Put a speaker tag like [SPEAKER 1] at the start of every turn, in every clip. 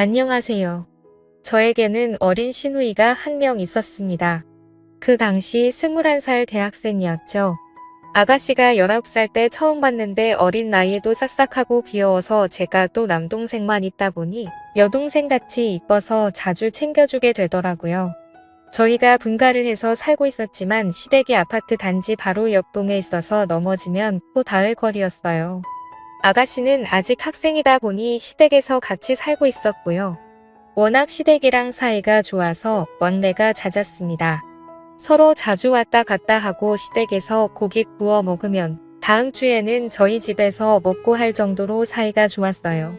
[SPEAKER 1] 안녕하세요. 저에게는 어린 시누이가 한 명 있었습니다. 그 당시 21살 대학생이었죠. 아가씨가 19살 때 처음 봤는데 어린 나이에도 싹싹하고 귀여워서 제가 또 남동생만 있다 보니 여동생같이 이뻐서 자주 챙겨주게 되더라고요. 저희가 분가를 해서 살고 있었지만 시댁이 아파트 단지 바로 옆 동에 있어서 넘어지면 코 닿을 거리였어요. 아가씨는 아직 학생이다 보니 시댁에서 같이 살고 있었고요. 워낙 시댁이랑 사이가 좋아서 왕래가 잦았습니다. 서로 자주 왔다 갔다 하고 시댁에서 고기 구워 먹으면 다음 주에는 저희 집에서 먹고 할 정도로 사이가 좋았어요.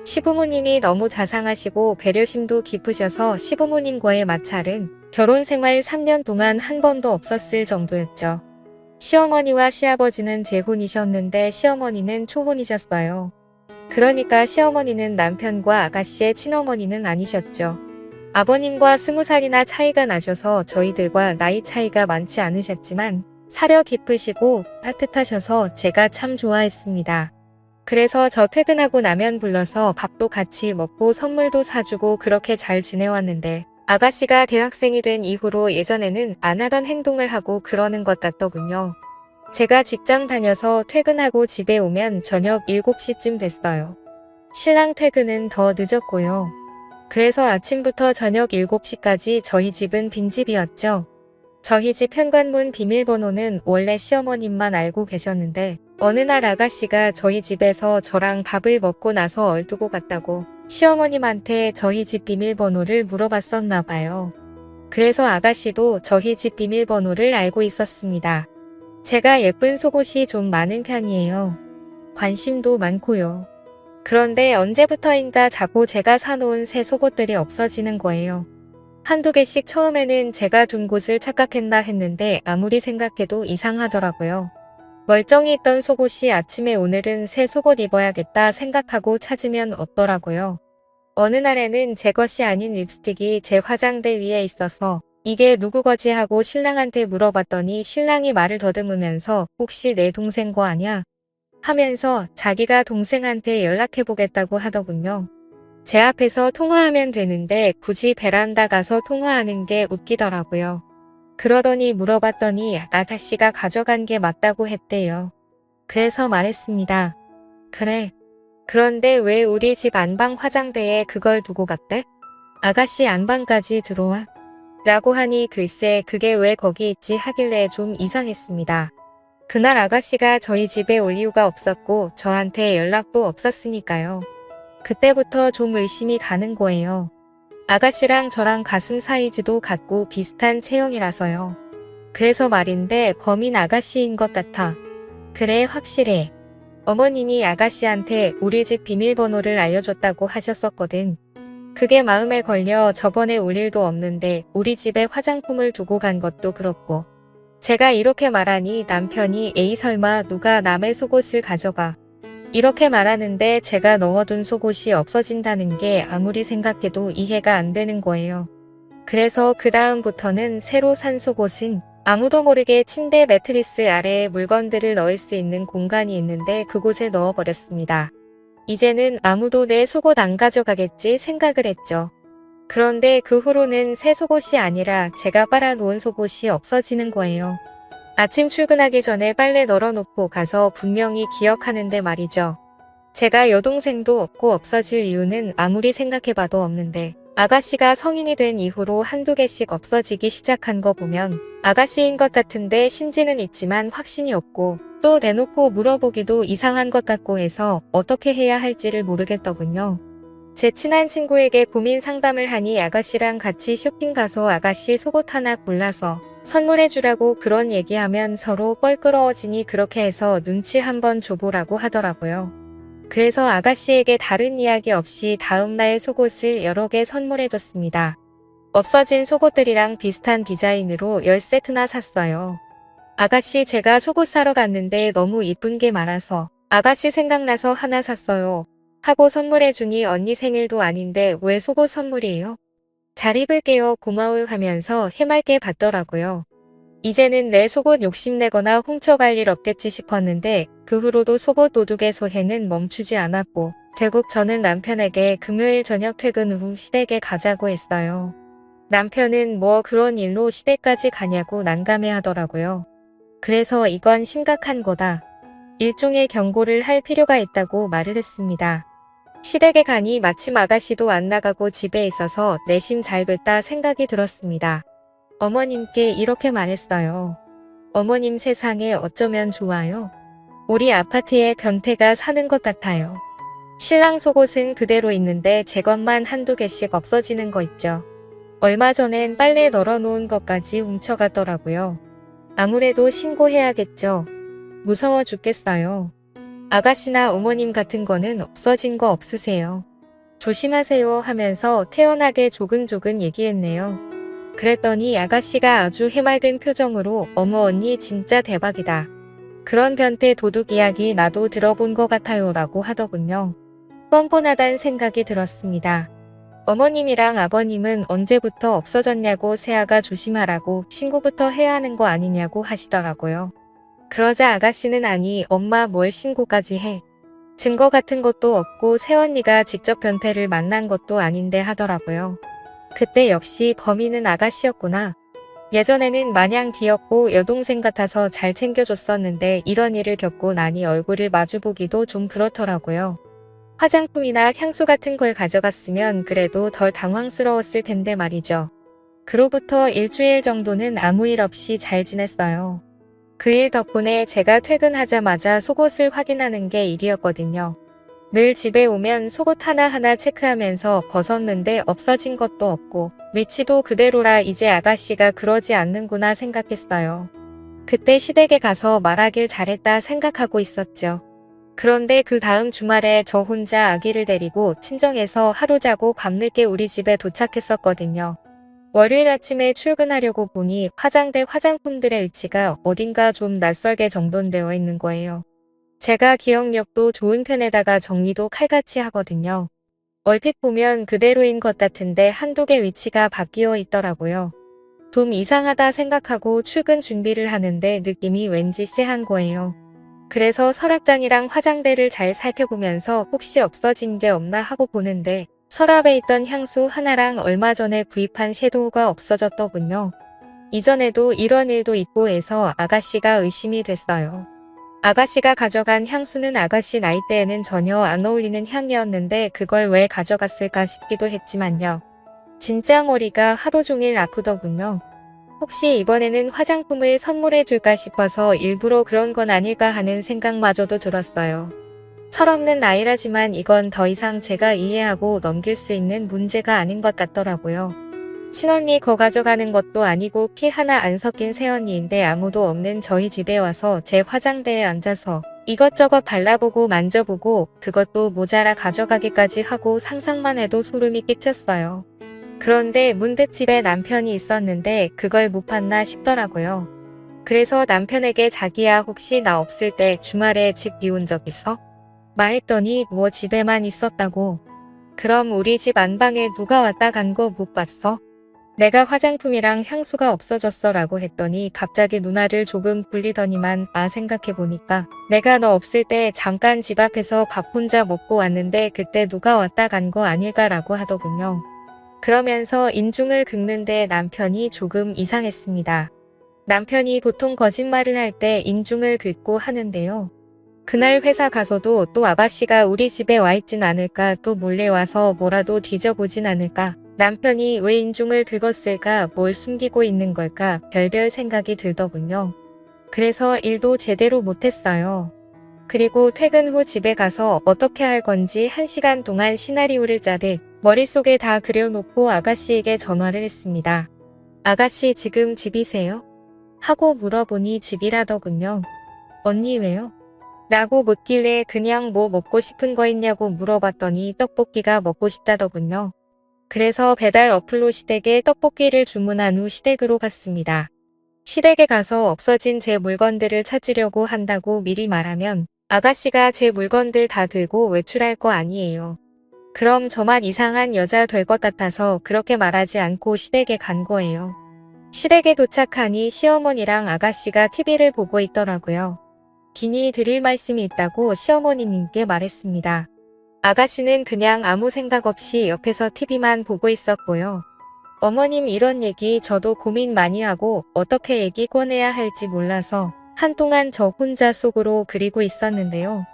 [SPEAKER 1] 시부모님이 너무 자상하시고 배려심도 깊으셔서 시부모님과의 마찰은 결혼 생활 3년 동안 한 번도 없었을 정도였죠. 시어머니와 시아버지는 재혼이셨는데 시어머니는 초혼이셨어요. 그러니까 시어머니는 남편과 아가씨의 친어머니는 아니셨죠. 아버님과 20살이나 차이가 나셔서 저희들과 나이 차이가 많지 않으셨지만 사려 깊으시고 따뜻하셔서 제가 참 좋아했습니다. 그래서 저 퇴근하고 나면 불러서 밥도 같이 먹고 선물도 사주고 그렇게 잘 지내왔는데 아가씨가 대학생이 된 이후로 예전에는 안 하던 행동을 하고 그러는 것 같더군요. 제가 직장 다녀서 퇴근하고 집에 오면 저녁 7시쯤 됐어요. 신랑 퇴근은 더 늦었고요. 그래서 아침부터 저녁 7시까지 저희 집은 빈집이었죠. 저희 집 현관문 비밀번호는 원래 시어머님만 알고 계셨는데 어느 날 아가씨가 저희 집에서 저랑 밥을 먹고 나서 얼두고 갔다고 시어머님한테 저희 집 비밀번호를 물어봤었나 봐요. 그래서 아가씨도 저희 집 비밀번호를 알고 있었습니다. 제가 예쁜 속옷이 좀 많은 편이에요. 관심도 많고요. 그런데 언제부터인가 자꾸 제가 사놓은 새 속옷들이 없어지는 거예요. 한두 개씩 처음에는 제가 둔 곳을 착각했나 했는데 아무리 생각해도 이상하더라고요. 멀쩡히 있던 속옷이 아침에 오늘은 새 속옷 입어야겠다 생각하고 찾으면 없더라고요. 어느 날에는 제 것이 아닌 립스틱이 제 화장대 위에 있어서 이게 누구 거지 하고 신랑한테 물어봤더니 신랑이 말을 더듬으면서 혹시 내 동생 거 아냐? 하면서 자기가 동생한테 연락해보겠다고 하더군요. 제 앞에서 통화하면 되는데 굳이 베란다 가서 통화하는 게 웃기더라고요. 그러더니 물어봤더니 아가씨가 가져간 게 맞다고 했대요. 그래서 말했습니다. 그래. 그런데 왜 우리 집 안방 화장대에 그걸 두고 갔대? 아가씨 안방까지 들어와? 라고 하니 글쎄 그게 왜 거기 있지 하길래 좀 이상했습니다. 그날 아가씨가 저희 집에 올 이유가 없었고 저한테 연락도 없었으니까요. 그때부터 좀 의심이 가는 거예요. 아가씨랑 저랑 가슴 사이즈도 같고 비슷한 체형이라서요. 그래서 말인데 범인 아가씨인 것 같아. 그래 확실해. 어머님이 아가씨한테 우리 집 비밀번호를 알려줬다고 하셨었거든. 그게 마음에 걸려 저번에 올 일도 없는데 우리 집에 화장품을 두고 간 것도 그렇고. 제가 이렇게 말하니 남편이 에이 설마 누가 남의 속옷을 가져가. 이렇게 말하는데 제가 넣어둔 속옷이 없어진다는 게 아무리 생각해도 이해가 안 되는 거예요. 그래서 그 다음부터는 새로 산 속옷은 아무도 모르게 침대 매트리스 아래에 물건들을 넣을 수 있는 공간이 있는데 그곳에 넣어버렸습니다. 이제는 아무도 내 속옷 안 가져가겠지 생각을 했죠. 그런데 그 후로는 새 속옷이 아니라 제가 빨아놓은 속옷이 없어지는 거예요. 아침 출근하기 전에 빨래 널어놓고 가서 분명히 기억하는데 말이죠. 제가 여동생도 없고 없어질 이유는 아무리 생각해봐도 없는데 아가씨가 성인이 된 이후로 한두 개씩 없어지기 시작한 거 보면 아가씨인 것 같은데 심지는 있지만 확신이 없고 또 대놓고 물어보기도 이상한 것 같고 해서 어떻게 해야 할지를 모르겠더군요. 제 친한 친구에게 고민 상담을 하니 아가씨랑 같이 쇼핑 가서 아가씨 속옷 하나 골라서 선물해주라고 그런 얘기하면 서로 껄끄러워지니 그렇게 해서 눈치 한번 줘보라고 하더라고요. 그래서 아가씨에게 다른 이야기 없이 다음날 속옷을 여러 개 선물해줬습니다. 없어진 속옷들이랑 비슷한 디자인으로 10세트나 샀어요. 아가씨 제가 속옷 사러 갔는데 너무 이쁜 게 많아서 아가씨 생각나서 하나 샀어요. 하고 선물해주니 언니 생일도 아닌데 왜 속옷 선물이에요? 잘 입을게요 고마워요 하면서 해맑게 받더라고요. 이제는 내 속옷 욕심내거나 훔쳐갈 일 없겠지 싶었는데 그 후로도 속옷 도둑의 소해는 멈추지 않았고 결국 저는 남편에게 금요일 저녁 퇴근 후 시댁에 가자고 했어요. 남편은 뭐 그런 일로 시댁까지 가냐고 난감해 하더라고요. 그래서 이건 심각한 거다. 일종의 경고를 할 필요가 있다고 말을 했습니다. 시댁에 가니 마침 아가씨도 안 나가고 집에 있어서 내심 잘 됐다 생각이 들었습니다. 어머님께 이렇게 말했어요. 어머님 세상에 어쩌면 좋아요. 우리 아파트에 변태가 사는 것 같아요. 신랑 속옷은 그대로 있는데 제 것만 한두 개씩 없어지는 거 있죠. 얼마 전엔 빨래 널어놓은 것까지 훔쳐갔더라고요. 아무래도 신고해야겠죠. 무서워 죽겠어요. 아가씨나 어머님 같은 거는 없어진 거 없으세요? 조심하세요 하면서 태연하게 조근조근 얘기했네요. 그랬더니 아가씨가 아주 해맑은 표정으로 어머 언니 진짜 대박이다. 그런 변태 도둑 이야기 나도 들어본 것 같아요 라고 하더군요. 뻔뻔하단 생각이 들었습니다. 어머님이랑 아버님은 언제부터 없어졌냐고 새아가 조심하라고 신고부터 해야 하는 거 아니냐고 하시더라고요. 그러자 아가씨는 아니 엄마 뭘 신고까지 해. 증거 같은 것도 없고 새언니가 직접 변태를 만난 것도 아닌데 하더라고요. 그때 역시 범인은 아가씨였구나. 예전에는 마냥 귀엽고 여동생 같아서 잘 챙겨줬었는데 이런 일을 겪고 나니 얼굴을 마주보기도 좀 그렇더라고요. 화장품이나 향수 같은 걸 가져갔으면 그래도 덜 당황스러웠을 텐데 말이죠. 그로부터 일주일 정도는 아무 일 없이 잘 지냈어요. 그 일 덕분에 제가 퇴근하자마자 속옷을 확인하는 게 일이었거든요. 늘 집에 오면 속옷 하나하나 체크하면서 벗었는데 없어진 것도 없고 위치도 그대로라 이제 아가씨가 그러지 않는구나 생각했어요. 그때 시댁에 가서 말하길 잘했다 생각하고 있었죠. 그런데 그 다음 주말에 저 혼자 아기를 데리고 친정에서 하루 자고 밤늦게 우리 집에 도착했었거든요. 월요일 아침에 출근하려고 보니 화장대 화장품들의 위치가 어딘가 좀 낯설게 정돈되어 있는 거예요. 제가 기억력도 좋은 편에다가 정리도 칼같이 하거든요. 얼핏 보면 그대로인 것 같은데 한두 개 위치가 바뀌어 있더라고요. 좀 이상하다 생각하고 출근 준비를 하는데 느낌이 왠지 쎄한 거예요. 그래서 서랍장이랑 화장대를 잘 살펴보면서 혹시 없어진 게 없나 하고 보는데 서랍에 있던 향수 하나랑 얼마 전에 구입한 섀도우가 없어졌더군요. 이전에도 이런 일도 있고 해서 아가씨가 의심이 됐어요. 아가씨가 가져간 향수는 아가씨 나이대에는 전혀 안 어울리는 향이었는데 그걸 왜 가져갔을까 싶기도 했지만요. 진짜 머리가 하루 종일 아프더군요. 혹시 이번에는 화장품을 선물해 줄까 싶어서 일부러 그런 건 아닐까 하는 생각마저도 들었어요. 철없는 나이라지만 이건 더 이상 제가 이해하고 넘길 수 있는 문제가 아닌 것 같더라고요. 친언니 거 가져가는 것도 아니고 피 하나 안 섞인 새언니인데 아무도 없는 저희 집에 와서 제 화장대에 앉아서 이것저것 발라보고 만져보고 그것도 모자라 가져가기까지 하고 상상만 해도 소름이 끼쳤어요. 그런데 문득 집에 남편이 있었는데 그걸 못 봤나 싶더라고요. 그래서 남편에게 자기야 혹시 나 없을 때 주말에 집 비운 적 있어? 말했더니 뭐 집에만 있었다고. 그럼 우리 집 안방에 누가 왔다 간 거 못 봤어? 내가 화장품이랑 향수가 없어졌어 라고 했더니 갑자기 누나를 조금 굴리더니만 생각해보니까 내가 너 없을 때 잠깐 집 앞에서 밥 혼자 먹고 왔는데 그때 누가 왔다 간 거 아닐까 라고 하더군요. 그러면서 인중을 긁는데 남편이 조금 이상했습니다. 남편이 보통 거짓말을 할 때 인중을 긁고 하는데요. 그날 회사 가서도 또 아가씨가 우리 집에 와 있진 않을까 또 몰래 와서 뭐라도 뒤져보진 않을까 남편이 왜 인중을 긁었을까 뭘 숨기고 있는 걸까 별별 생각이 들더군요. 그래서 일도 제대로 못했어요. 그리고 퇴근 후 집에 가서 어떻게 할 건지 1시간 동안 시나리오를 짜듯 머릿속에 다 그려놓고 아가씨에게 전화를 했습니다. 아가씨 지금 집이세요? 하고 물어보니 집이라더군요. 언니 왜요? 라고 묻길래 그냥 뭐 먹고 싶은 거 있냐고 물어봤더니 떡볶이가 먹고 싶다더군요. 그래서 배달 어플로 시댁에 떡볶이를 주문한 후 시댁으로 갔습니다. 시댁에 가서 없어진 제 물건들을 찾으려고 한다고 미리 말하면 아가씨가 제 물건들 다 들고 외출할 거 아니에요. 그럼 저만 이상한 여자 될 것 같아서 그렇게 말하지 않고 시댁에 간 거예요. 시댁에 도착하니 시어머니랑 아가씨가 TV를 보고 있더라고요. 긴히 드릴 말씀이 있다고 시어머니님께 말했습니다. 아가씨는 그냥 아무 생각 없이 옆에서 TV만 보고 있었고요. 어머님 이런 얘기 저도 고민 많이 하고 어떻게 얘기 꺼내야 할지 몰라서 한동안 저 혼자 속으로 그리고 있었는데요.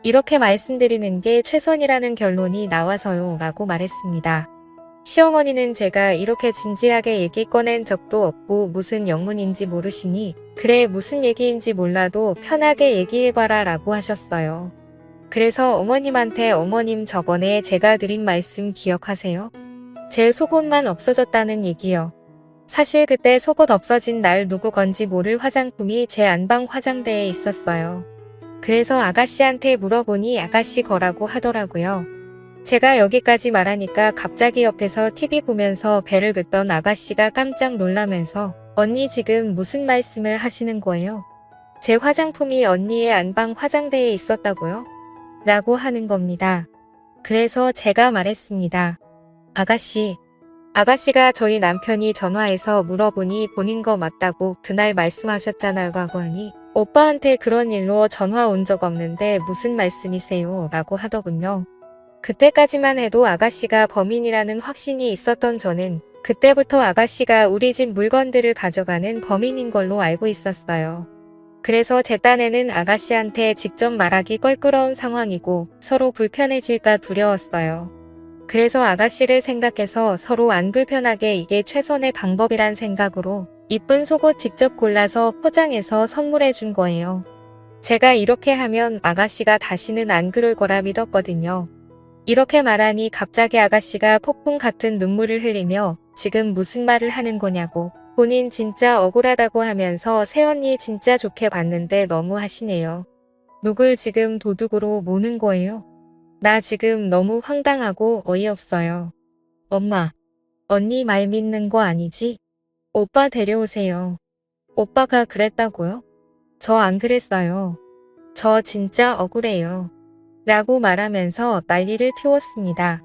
[SPEAKER 1] 이렇게 말씀드리는 게 최선이라는 결론이 나와서요 라고 말했습니다. 시어머니는 제가 이렇게 진지하게 얘기 꺼낸 적도 없고 무슨 영문인지 모르시니 그래 무슨 얘기인지 몰라도 편하게 얘기해봐라 라고 하셨어요. 그래서 어머님한테 어머님 저번에 제가 드린 말씀 기억하세요? 제 속옷만 없어졌다는 얘기요. 사실 그때 속옷 없어진 날 누구 건지 모를 화장품이 제 안방 화장대에 있었어요. 그래서 아가씨한테 물어보니 아가씨 거라고 하더라고요. 제가 여기까지 말하니까 갑자기 옆에서 TV 보면서 배를 긋던 아가씨가 깜짝 놀라면서 언니 지금 무슨 말씀을 하시는 거예요? 제 화장품이 언니의 안방 화장대에 있었다고요? 라고 하는 겁니다. 그래서 제가 말했습니다. 아가씨가 저희 남편이 전화해서 물어보니 본인 거 맞다고 그날 말씀하셨잖아요 라고 하니 오빠한테 그런 일로 전화 온 적 없는데 무슨 말씀이세요? 라고 하더군요. 그때까지만 해도 아가씨가 범인이라는 확신이 있었던 저는 그때부터 아가씨가 우리 집 물건들을 가져가는 범인인 걸로 알고 있었어요. 그래서 제 딴에는 아가씨한테 직접 말하기 껄끄러운 상황이고 서로 불편해질까 두려웠어요. 그래서 아가씨를 생각해서 서로 안 불편하게 이게 최선의 방법이란 생각으로 이쁜 속옷 직접 골라서 포장해서 선물해 준 거예요. 제가 이렇게 하면 아가씨가 다시는 안 그럴 거라 믿었거든요. 이렇게 말하니 갑자기 아가씨가 폭풍 같은 눈물을 흘리며 지금 무슨 말을 하는 거냐고 본인 진짜 억울하다고 하면서 새언니 진짜 좋게 봤는데 너무 하시네요. 누굴 지금 도둑으로 모는 거예요? 나 지금 너무 황당하고 어이없어요. 엄마, 언니 말 믿는 거 아니지? 오빠 데려오세요. 오빠가 그랬다고요? 저 안 그랬어요. 저 진짜 억울해요. 라고 말하면서 난리를 피웠습니다.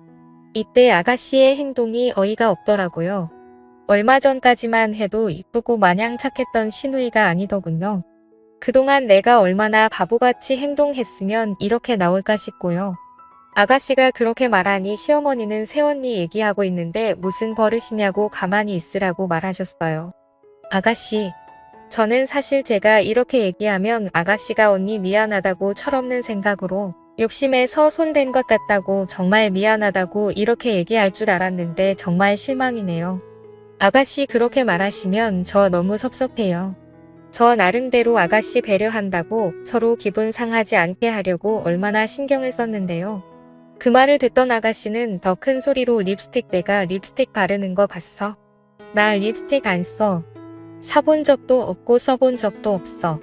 [SPEAKER 1] 이때 아가씨의 행동이 어이가 없더라고요. 얼마 전까지만 해도 이쁘고 마냥 착했던 시누이가 아니더군요. 그동안 내가 얼마나 바보같이 행동했으면 이렇게 나올까 싶고요. 아가씨가 그렇게 말하니 시어머니는 새언니 얘기하고 있는데 무슨 버릇이냐고 가만히 있으라고 말하셨어요. 아가씨, 저는 사실 제가 이렇게 얘기하면 아가씨가 언니 미안하다고 철없는 생각으로 욕심에서 손댄 것 같다고 정말 미안하다고 이렇게 얘기할 줄 알았는데 정말 실망이네요. 아가씨 그렇게 말하시면 저 너무 섭섭해요. 저 나름대로 아가씨 배려한다고 서로 기분 상하지 않게 하려고 얼마나 신경을 썼는데요. 그 말을 듣던 아가씨는 더 큰 소리로 립스틱 내가 립스틱 바르는 거 봤어? 나 립스틱 안 써. 사본 적도 없고 써본 적도 없어.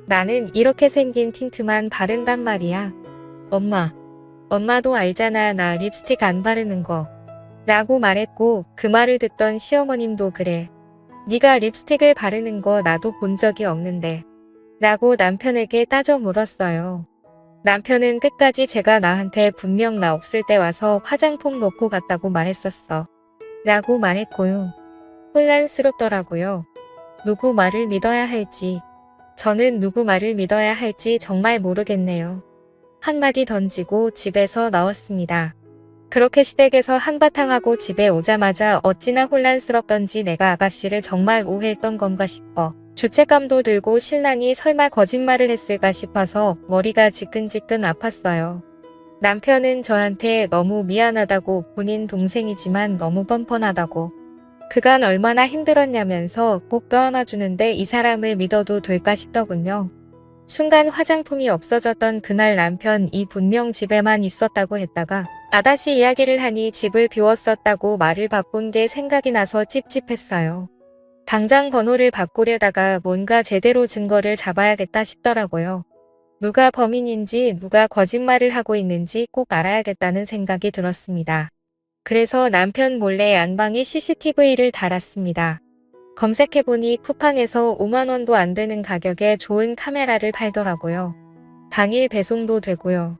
[SPEAKER 1] 나는 이렇게 생긴 틴트만 바른단 말이야. 엄마도 알잖아 나 립스틱 안 바르는 거. 라고 말했고 그 말을 듣던 시어머님도 그래. 네가 립스틱을 바르는 거 나도 본 적이 없는데. 라고 남편에게 따져 물었어요. 남편은 끝까지 제가 나한테 분명 나 없을 때 와서 화장품 놓고 갔다고 말했었어. 라고 말했고요. 혼란스럽더라고요. 누구 말을 믿어야 할지. 저는 누구 말을 믿어야 할지 정말 모르겠네요. 한마디 던지고 집에서 나왔습니다. 그렇게 시댁에서 한바탕 하고 집에 오자마자 어찌나 혼란스럽던지 내가 아가씨를 정말 오해했던 건가 싶어 죄책감도 들고 신랑이 설마 거짓말을 했을까 싶어서 머리가 지끈지끈 아팠어요. 남편은 저한테 너무 미안하다고 본인 동생이지만 너무 뻔뻔하다고 그간 얼마나 힘들었냐면서 꼭 껴안아주는데 이 사람을 믿어도 될까 싶더군요. 순간 화장품이 없어졌던 그날 남편이 분명 집에만 있었다고 했다가 아다시 이야기를 하니 집을 비웠었다고 말을 바꾼 게 생각이 나서 찝찝했어요. 당장 번호를 바꾸려다가 뭔가 제대로 증거를 잡아야겠다 싶더라고요. 누가 범인인지 누가 거짓말을 하고 있는지 꼭 알아야겠다는 생각이 들었습니다. 그래서 남편 몰래 안방에 CCTV를 달았습니다. 검색해보니 쿠팡에서 5만 원도 안 되는 가격에 좋은 카메라를 팔더라고요. 당일 배송도 되고요.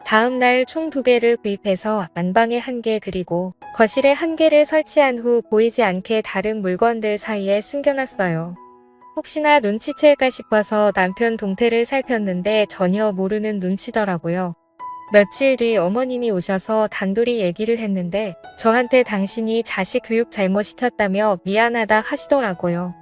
[SPEAKER 1] 다음날 총 2개를 구입해서 안방에 1개 그리고 거실에 1개를 설치한 후 보이지 않게 다른 물건들 사이에 숨겨놨어요. 혹시나 눈치챌까 싶어서 남편 동태를 살폈는데 전혀 모르는 눈치더라고요. 며칠 뒤 어머님이 오셔서 단둘이 얘기를 했는데 저한테 당신이 자식 교육 잘못시켰다며 미안하다 하시더라고요.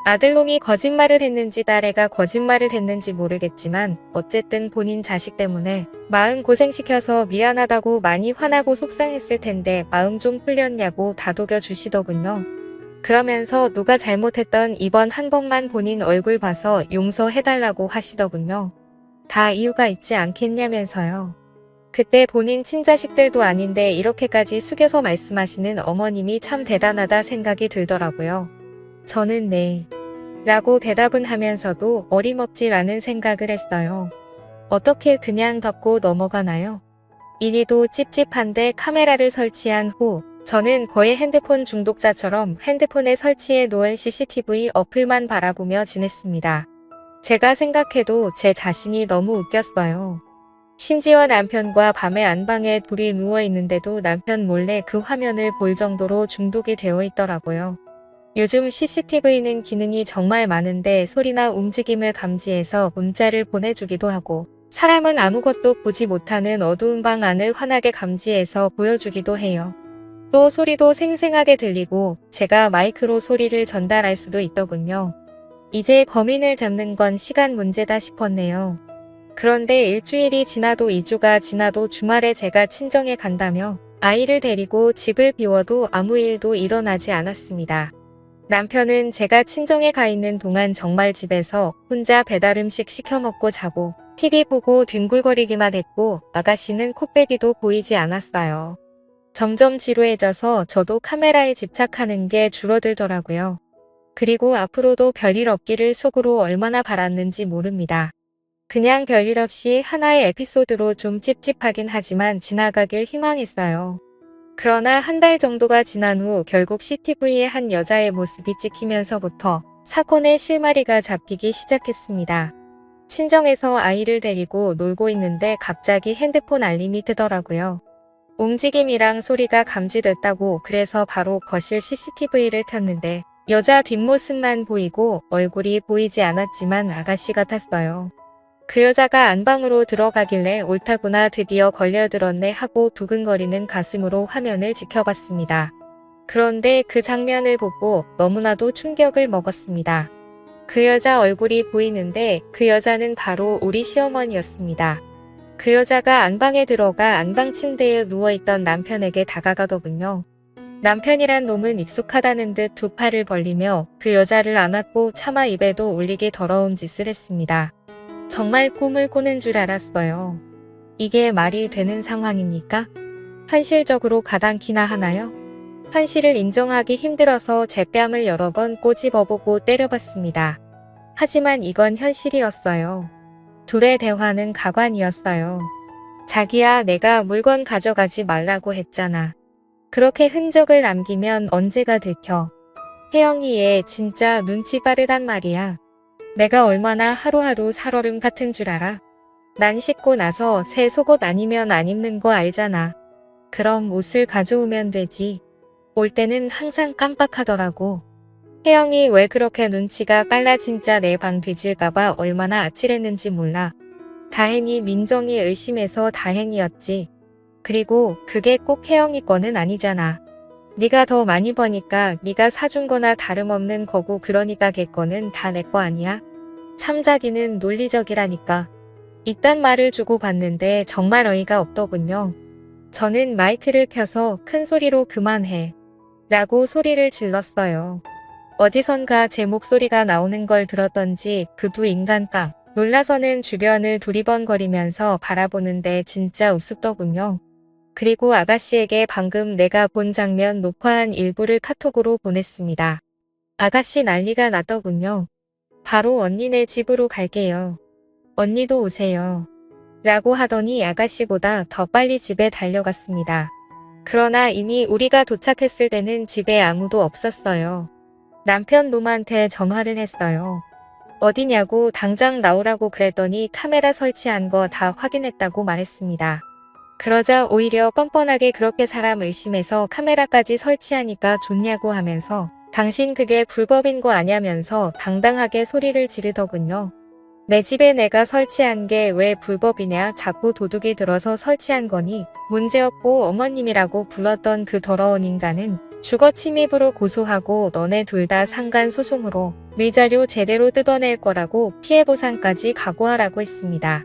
[SPEAKER 1] 아들놈이 거짓말을 했는지 딸애가 거짓말을 했는지 모르겠지만 어쨌든 본인 자식 때문에 마음 고생시켜서 미안하다고 많이 화나고 속상했을 텐데 마음 좀 풀렸냐고 다독여 주시더군요. 그러면서 누가 잘못했던 이번 한 번만 본인 얼굴 봐서 용서해달라고 하시더군요. 다 이유가 있지 않겠냐면서요. 그때 본인 친자식들도 아닌데 이렇게까지 숙여서 말씀하시는 어머님이 참 대단하다 생각이 들더라고요. 저는 네. 라고 대답은 하면서도 어림없지라는 생각을 했어요. 어떻게 그냥 덮고 넘어가나요? 이리도 찝찝한데 카메라를 설치한 후 저는 거의 핸드폰 중독자처럼 핸드폰에 설치해 놓은 CCTV 어플만 바라보며 지냈습니다. 제가 생각해도 제 자신이 너무 웃겼어요. 심지어 남편과 밤에 안방에 둘이 누워 있는데도 남편 몰래 그 화면을 볼 정도로 중독이 되어 있더라고요. 요즘 CCTV는 기능이 정말 많은데 소리나 움직임을 감지해서 문자를 보내주기도 하고 사람은 아무것도 보지 못하는 어두운 방 안을 환하게 감지해서 보여주기도 해요. 또 소리도 생생하게 들리고 제가 마이크로 소리를 전달할 수도 있더군요. 이제 범인을 잡는 건 시간 문제다 싶었네요. 그런데 일주일이 지나도 2주가 지나도 주말에 제가 친정에 간다며 아이를 데리고 집을 비워도 아무 일도 일어나지 않았습니다. 남편은 제가 친정에 가 있는 동안 정말 집에서 혼자 배달음식 시켜 먹고 자고 TV 보고 뒹굴거리기만 했고 아가씨는 코빼기도 보이지 않았어요. 점점 지루해져서 저도 카메라에 집착하는 게 줄어들더라고요. 그리고 앞으로도 별일 없기를 속으로 얼마나 바랐는지 모릅니다. 그냥 별일 없이 하나의 에피소드로 좀 찝찝하긴 하지만 지나가길 희망했어요. 그러나 한 달 정도가 지난 후 결국 CCTV에 한 여자의 모습이 찍히면서부터 사건의 실마리가 잡히기 시작했습니다. 친정에서 아이를 데리고 놀고 있는데 갑자기 핸드폰 알림이 뜨더라고요. 움직임이랑 소리가 감지됐다고. 그래서 바로 거실 CCTV를 켰는데 여자 뒷모습만 보이고 얼굴이 보이지 않았지만 아가씨 같았어요. 그 여자가 안방으로 들어가길래 옳다구나 드디어 걸려들었네 하고 두근거리는 가슴으로 화면을 지켜봤습니다. 그런데 그 장면을 보고 너무나도 충격을 먹었습니다. 그 여자 얼굴이 보이는데 그 여자는 바로 우리 시어머니였습니다. 그 여자가 안방에 들어가 안방 침대에 누워있던 남편에게 다가가더군요. 남편이란 놈은 익숙하다는 듯 두 팔을 벌리며 그 여자를 안았고 차마 입에도 올리기 더러운 짓을 했습니다. 정말 꿈을 꾸는 줄 알았어요. 이게 말이 되는 상황입니까? 현실적으로 가당키나 하나요? 현실을 인정하기 힘들어서 제 뺨을 여러 번 꼬집어보고 때려봤습니다. 하지만 이건 현실이었어요. 둘의 대화는 가관이었어요. 자기야, 내가 물건 가져가지 말라고 했잖아. 그렇게 흔적을 남기면 언제가 들켜. 혜영이 얘 진짜 눈치 빠르단 말이야. 내가 얼마나 하루하루 살얼음 같은 줄 알아? 난 씻고 나서 새 속옷 아니면 안 입는 거 알잖아. 그럼 옷을 가져오면 되지. 올 때는 항상 깜빡하더라고. 혜영이 왜 그렇게 눈치가 빨라. 진짜 내 방 뒤질까봐 얼마나 아찔했는지 몰라. 다행히 민정이 의심해서 다행이었지. 그리고 그게 꼭 혜영이 거는 아니잖아. 네가 더 많이 버니까 네가 사준 거나 다름없는 거고 그러니까 걔 거는 다 내 거 아니야? 참자기는 논리적이라니까. 이딴 말을 주고 받는데 정말 어이가 없더군요. 저는 마이크를 켜서 큰 소리로 그만해 라고 소리를 질렀어요. 어디선가 제 목소리가 나오는 걸 들었던지 그 두 인간깡 놀라서는 주변을 두리번거리면서 바라보는데 진짜 우습더군요. 그리고 아가씨에게 방금 내가 본 장면 녹화한 일부를 카톡으로 보냈습니다. 아가씨 난리가 났더군요. 바로 언니네 집으로 갈게요. 언니도 오세요. 라고 하더니 아가씨보다 더 빨리 집에 달려갔습니다. 그러나 이미 우리가 도착했을 때는 집에 아무도 없었어요. 남편 놈한테 전화를 했어요. 어디냐고 당장 나오라고 그랬더니 카메라 설치한 거 다 확인했다고 말했습니다. 그러자 오히려 뻔뻔하게 그렇게 사람 의심해서 카메라까지 설치하니까 좋냐고 하면서 당신 그게 불법인 거 아냐면서 당당하게 소리를 지르더군요. 내 집에 내가 설치한 게 왜 불법이냐, 자꾸 도둑이 들어서 설치한 거니, 문제없고 어머님이라고 불렀던 그 더러운 인간은 주거 침입으로 고소하고 너네 둘 다 상간 소송으로 위자료 제대로 뜯어낼 거라고 피해보상까지 각오하라고 했습니다.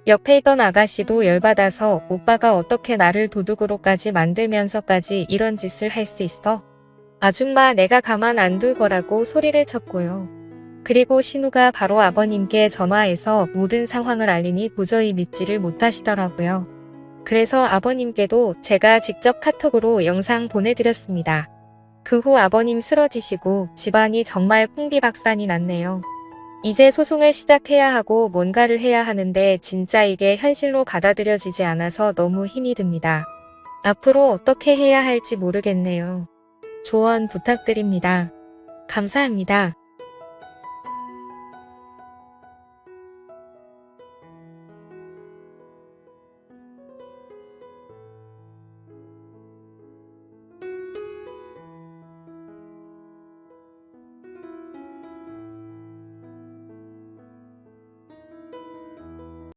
[SPEAKER 1] 옆에 있던 아가씨도 열받아서 오빠가 어떻게 나를 도둑으로까지 만들면서까지 이런 짓을 할 수 있어? 아줌마 내가 가만 안 둘 거라고 소리를 쳤고요. 그리고 신우가 바로 아버님께 전화해서 모든 상황을 알리니 도저히 믿지를 못하시더라고요. 그래서 아버님께도 제가 직접 카톡으로 영상 보내드렸습니다. 그 후 아버님 쓰러지시고 집안이 정말 풍비박산이 났네요. 이제 소송을 시작해야 하고 뭔가를 해야 하는데 진짜 이게 현실로 받아들여지지 않아서 너무 힘이 듭니다. 앞으로 어떻게 해야 할지 모르겠네요. 조언 부탁드립니다. 감사합니다.